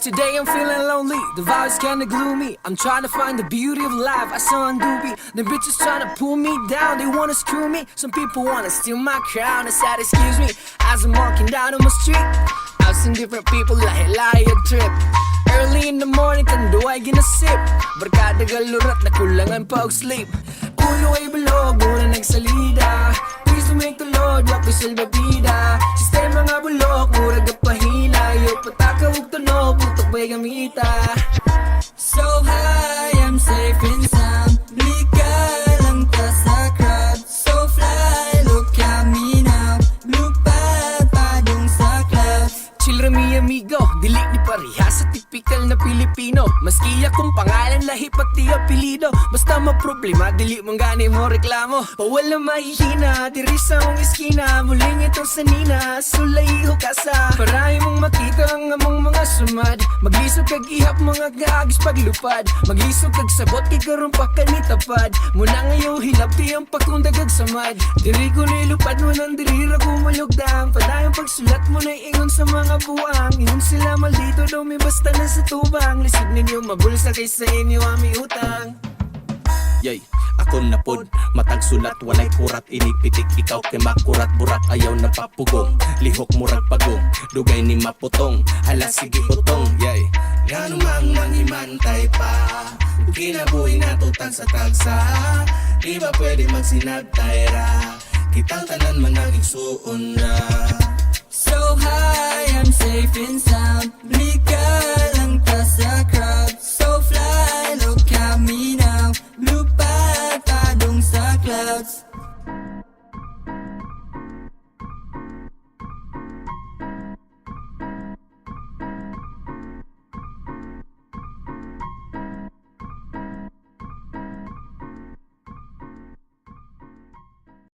Today I'm feeling lonely, the vibe's kinda gloomy. I'm trying to find the beauty of life, I saw on Doobie. The bitches trying to pull me down, they wanna screw me. Some people wanna steal my crown, I said excuse me. As I'm walking down on my street, I've seen different people lahi-lahi a trip. Early in the morning, kando ay ginasip. Barkada galurat na kulangan pa og sleep. Ulo ay balog, muna nagsalida. Please to make the Lord, wak isalba bida. Sistema nga bulok, mura gapahina. Yo pataka ug tunog, butok ba'y gamita. So high, I'm safe and sound. Blika lang ta sa crowd. So fly, look at me now. Lupad padung sa clouds. Chill mi amigo, dili ni pareha sa typical na Pilipino. Maski akong pangalan, lahi pati apelido. Basta maproblema, dili mong gani mo reklamo. Pawala mahihina, diri sa mong iskina. Muling itong sanina, sulay hukasa. Para mong makita ang among mga sumad. Maglisog kag ihap mga gaagis paglupad. Maglisog kag sabot kay karon pa kanitapad. Muna ngayon hilap tiyang pakundagag samad. Diri ko nilupad mo nang diri ra kumulugdang. Padayang pagsulat mo na ingon sa mga buwang. Ingon sila maldito daw may basta na sa tubang. Lisod ninyo mabulsa kaysa inyo ami utang. Yay, ako na pod, matag sulat, walay kurat, inipitik ikaw kay makurat, burak ayaw na papugong, lihok murag pagong, dugay ni maputong, hala sige utong, yay. Ngano mang mangimantay pa, kung kinabuhi na tutang sa tagsa, di ba pwede magsinagtay ra, kitang tanan man naging suon na. So high, I'm safe and sound. Blika lang ta sa crowd.